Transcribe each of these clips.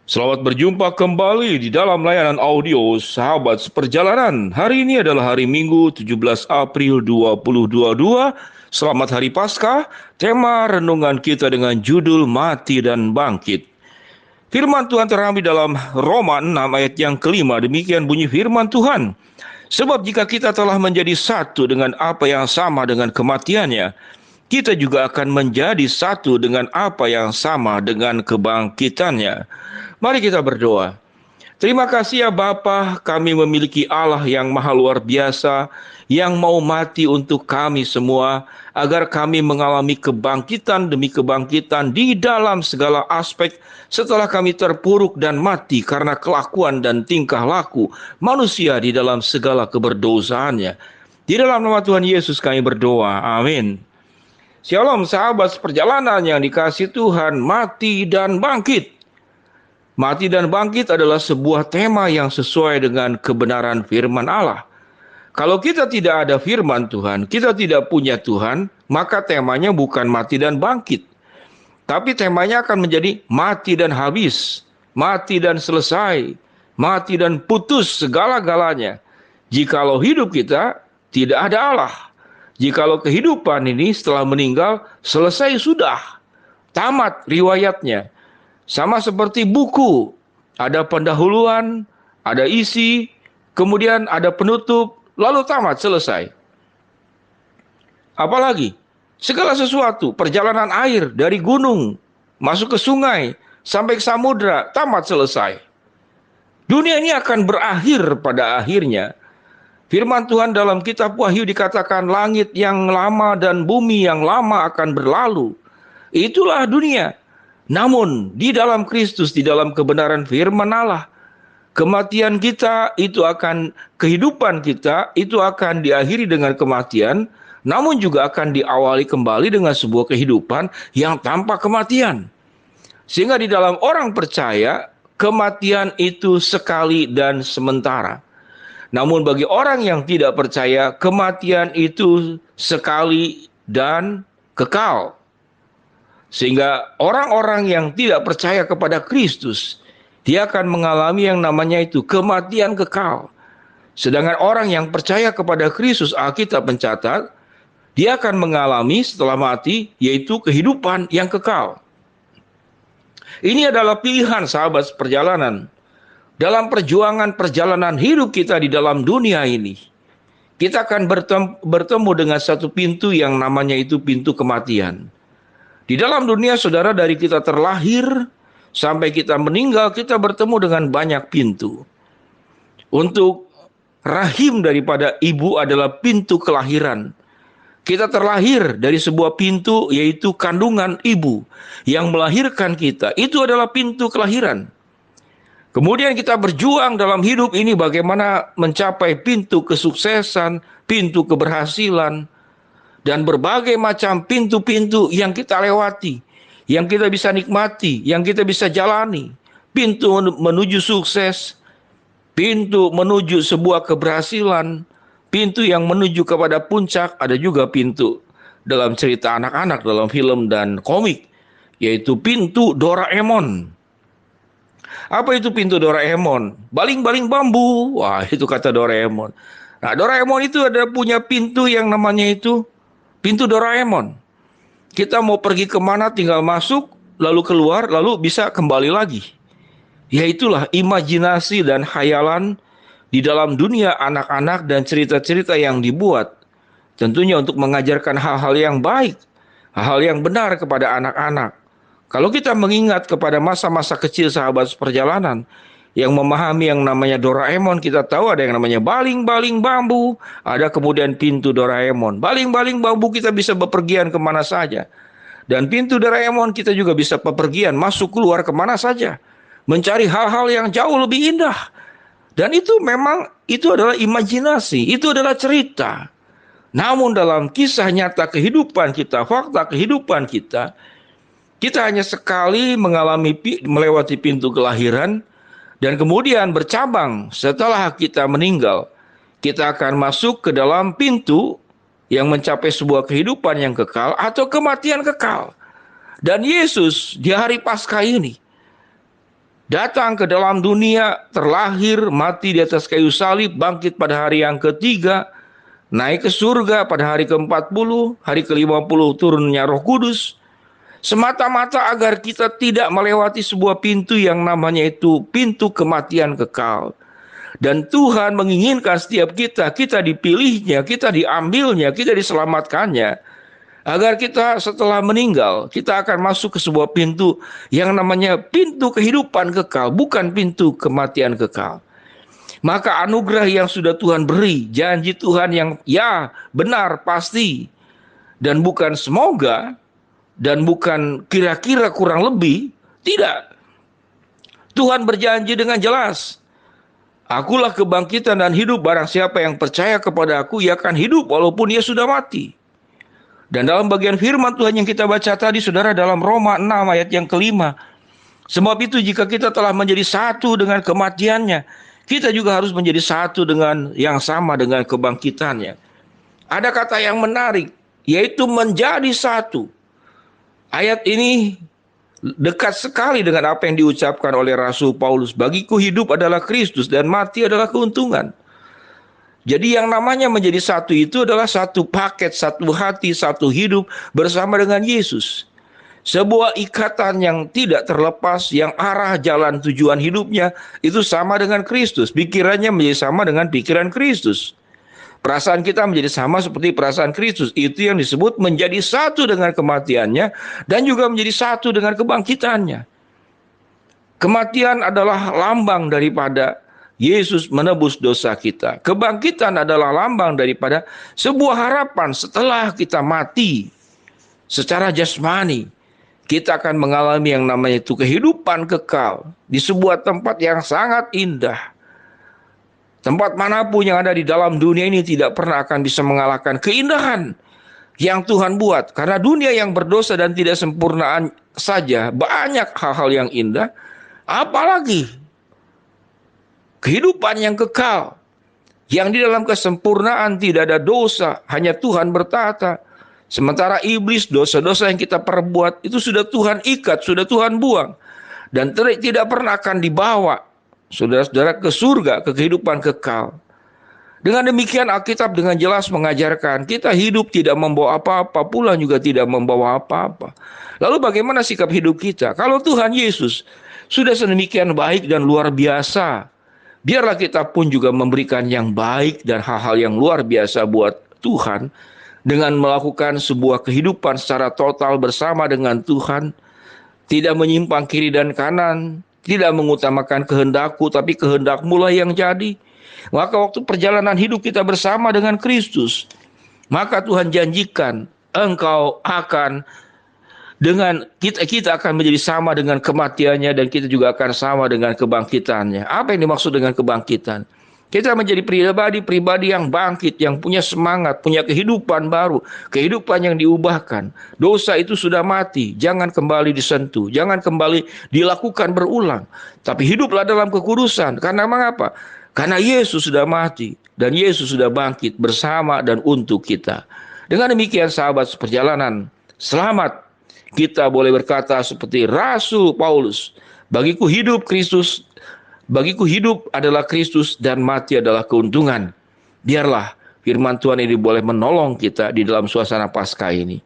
Selamat berjumpa kembali di dalam layanan audio Sahabat Seperjalanan. Hari ini adalah hari Minggu 17 April 2022. Selamat Hari Paskah. Tema renungan kita dengan judul Mati dan Bangkit. Firman Tuhan terambil dalam Roma 6 ayat yang kelima. Demikian bunyi firman Tuhan. Sebab jika kita telah menjadi satu dengan apa yang sama dengan kematiannya, kita juga akan menjadi satu dengan apa yang sama dengan kebangkitannya. Mari kita berdoa. Terima kasih ya Bapa, kami memiliki Allah yang maha luar biasa, yang mau mati untuk kami semua, agar kami mengalami kebangkitan demi kebangkitan di dalam segala aspek setelah kami terpuruk dan mati karena kelakuan dan tingkah laku manusia di dalam segala keberdosaannya. Di dalam nama Tuhan Yesus kami berdoa, amin. Shalom sahabat seperjalanan yang dikasihi Tuhan, mati dan bangkit. Mati dan bangkit adalah sebuah tema yang sesuai dengan kebenaran firman Allah. Kalau kita tidak ada firman Tuhan, kita tidak punya Tuhan, maka temanya bukan mati dan bangkit. Tapi temanya akan menjadi mati dan habis, mati dan selesai, mati dan putus segala-galanya. Jikalau hidup kita tidak ada Allah. Jikalau kehidupan ini setelah meninggal selesai sudah, tamat riwayatnya. Sama seperti buku, ada pendahuluan, ada isi, kemudian ada penutup, lalu tamat, selesai. Apalagi, segala sesuatu, perjalanan air dari gunung, masuk ke sungai, sampai ke samudra, tamat, selesai. Dunia ini akan berakhir pada akhirnya. Firman Tuhan dalam kitab Wahyu dikatakan langit yang lama dan bumi yang lama akan berlalu. Itulah dunia. Namun di dalam Kristus, di dalam kebenaran firman Allah, kematian kita itu akan, kehidupan kita itu akan diakhiri dengan kematian, namun juga akan diawali kembali dengan sebuah kehidupan yang tanpa kematian. Sehingga di dalam orang percaya, kematian itu sekali dan sementara. Namun bagi orang yang tidak percaya, kematian itu sekali dan kekal. Sehingga orang-orang yang tidak percaya kepada Kristus, dia akan mengalami yang namanya itu kematian kekal. Sedangkan orang yang percaya kepada Kristus, Alkitab mencatat, dia akan mengalami setelah mati, yaitu kehidupan yang kekal. Ini adalah pilihan sahabat perjalanan. Dalam perjalanan hidup kita di dalam dunia ini, kita akan bertemu dengan satu pintu yang namanya itu pintu kematian. Di dalam dunia, saudara, dari kita terlahir sampai kita meninggal, kita bertemu dengan banyak pintu. Untuk rahim daripada ibu adalah pintu kelahiran. Kita terlahir dari sebuah pintu, yaitu kandungan ibu yang melahirkan kita. Itu adalah pintu kelahiran. Kemudian kita berjuang dalam hidup ini bagaimana mencapai pintu kesuksesan, pintu keberhasilan, dan berbagai macam pintu-pintu yang kita lewati, yang kita bisa nikmati, yang kita bisa jalani. Pintu menuju sukses, pintu menuju sebuah keberhasilan, pintu yang menuju kepada puncak, ada juga pintu dalam cerita anak-anak, dalam film dan komik, yaitu pintu Doraemon. Apa itu pintu Doraemon? Baling-baling bambu. Wah, itu kata Doraemon. Nah, Doraemon itu ada punya pintu yang namanya itu pintu Doraemon. Kita mau pergi kemana tinggal masuk, lalu keluar, lalu bisa kembali lagi. Yaitulah imajinasi dan khayalan di dalam dunia anak-anak dan cerita-cerita yang dibuat. Tentunya untuk mengajarkan hal-hal yang baik, hal-hal yang benar kepada anak-anak. Kalau kita mengingat kepada masa-masa kecil sahabat seperjalanan, yang memahami yang namanya Doraemon, kita tahu ada yang namanya baling-baling bambu, ada kemudian pintu Doraemon. Baling-baling bambu kita bisa bepergian kemana saja. Dan pintu Doraemon kita juga bisa bepergian, masuk keluar kemana saja. Mencari hal-hal yang jauh lebih indah. Dan itu memang, itu adalah imajinasi, itu adalah cerita. Namun dalam kisah nyata kehidupan kita, fakta kehidupan kita hanya sekali melewati pintu kelahiran, dan kemudian bercabang setelah kita meninggal. Kita akan masuk ke dalam pintu yang mencapai sebuah kehidupan yang kekal atau kematian kekal. Dan Yesus di hari Paskah ini, datang ke dalam dunia, terlahir, mati di atas kayu salib, bangkit pada hari yang ketiga, naik ke surga pada hari ke-40, hari ke-50 turunnya Roh Kudus, semata-mata agar kita tidak melewati sebuah pintu yang namanya itu pintu kematian kekal. Dan Tuhan menginginkan setiap kita dipilihnya, kita diambilnya, kita diselamatkannya, agar kita setelah meninggal, kita akan masuk ke sebuah pintu yang namanya pintu kehidupan kekal, bukan pintu kematian kekal. Maka anugerah yang sudah Tuhan beri, janji Tuhan yang ya, benar, pasti, dan bukan semoga, dan bukan kira-kira kurang lebih, tidak. Tuhan berjanji dengan jelas, akulah kebangkitan dan hidup, barang siapa yang percaya kepada aku, ia akan hidup walaupun ia sudah mati. Dan dalam bagian firman Tuhan yang kita baca tadi, saudara, dalam Roma 6 ayat yang ke-5, sebab itu jika kita telah menjadi satu dengan kematiannya, kita juga harus menjadi satu dengan yang sama dengan kebangkitannya. Ada kata yang menarik, yaitu menjadi satu. Ayat ini dekat sekali dengan apa yang diucapkan oleh Rasul Paulus. Bagiku hidup adalah Kristus dan mati adalah keuntungan. Jadi yang namanya menjadi satu itu adalah satu paket, satu hati, satu hidup bersama dengan Yesus. Sebuah ikatan yang tidak terlepas, yang arah jalan tujuan hidupnya itu sama dengan Kristus. Pikirannya menjadi sama dengan pikiran Kristus. Perasaan kita menjadi sama seperti perasaan Kristus. Itu yang disebut menjadi satu dengan kematiannya dan juga menjadi satu dengan kebangkitannya. Kematian adalah lambang daripada Yesus menebus dosa kita. Kebangkitan adalah lambang daripada sebuah harapan setelah kita mati secara jasmani. Kita akan mengalami yang namanya itu kehidupan kekal di sebuah tempat yang sangat indah. Tempat manapun yang ada di dalam dunia ini tidak pernah akan bisa mengalahkan keindahan yang Tuhan buat. Karena dunia yang berdosa dan tidak sempurnaan saja banyak hal-hal yang indah. Apalagi kehidupan yang kekal, yang di dalam kesempurnaan tidak ada dosa, hanya Tuhan bertata. Sementara iblis, dosa-dosa yang kita perbuat, itu sudah Tuhan ikat, sudah Tuhan buang. Dan tidak pernah akan dibawa, saudara-saudara, ke surga, ke kehidupan kekal. Dengan demikian Alkitab dengan jelas mengajarkan, kita hidup tidak membawa apa-apa, pulang juga tidak membawa apa-apa. Lalu bagaimana sikap hidup kita? Kalau Tuhan Yesus sudah sedemikian baik dan luar biasa, biarlah kita pun juga memberikan yang baik dan hal-hal yang luar biasa buat Tuhan, dengan melakukan sebuah kehidupan secara total bersama dengan Tuhan, tidak menyimpang kiri dan kanan, tidak mengutamakan kehendakku, tapi kehendakmu lah yang jadi. Maka waktu perjalanan hidup kita bersama dengan Kristus, maka Tuhan janjikan engkau akan dengan kita akan menjadi sama dengan kematiannya, dan kita juga akan sama dengan kebangkitannya. Apa yang dimaksud dengan kebangkitan? Kita menjadi pribadi yang bangkit, yang punya semangat, punya kehidupan baru, kehidupan yang diubahkan. Dosa itu sudah mati, jangan kembali disentuh, jangan kembali dilakukan berulang. Tapi hiduplah dalam kekudusan. Karena mengapa? Karena Yesus sudah mati dan Yesus sudah bangkit bersama dan untuk kita. Dengan demikian sahabat seperjalanan, selamat. Kita boleh berkata seperti Rasul Paulus, bagiku hidup Kristus, bagiku hidup adalah Kristus dan mati adalah keuntungan. Biarlah firman Tuhan ini boleh menolong kita di dalam suasana Paskah ini.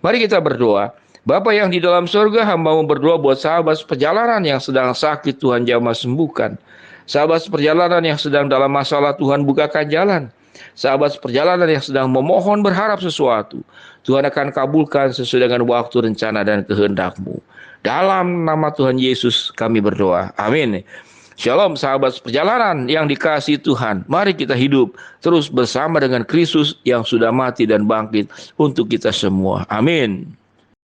Mari kita berdoa. Bapa yang di dalam surga, hamba-Mu berdoa buat sahabat perjalanan yang sedang sakit, Tuhan jamah sembuhkan. Sahabat perjalanan yang sedang dalam masalah, Tuhan bukakan jalan. Sahabat perjalanan yang sedang memohon berharap sesuatu, Tuhan akan kabulkan sesuai dengan waktu, rencana, dan kehendak-Mu. Dalam nama Tuhan Yesus kami berdoa. Amin. Shalom sahabat perjalanan yang dikasihi Tuhan. Mari kita hidup terus bersama dengan Kristus yang sudah mati dan bangkit untuk kita semua. Amin.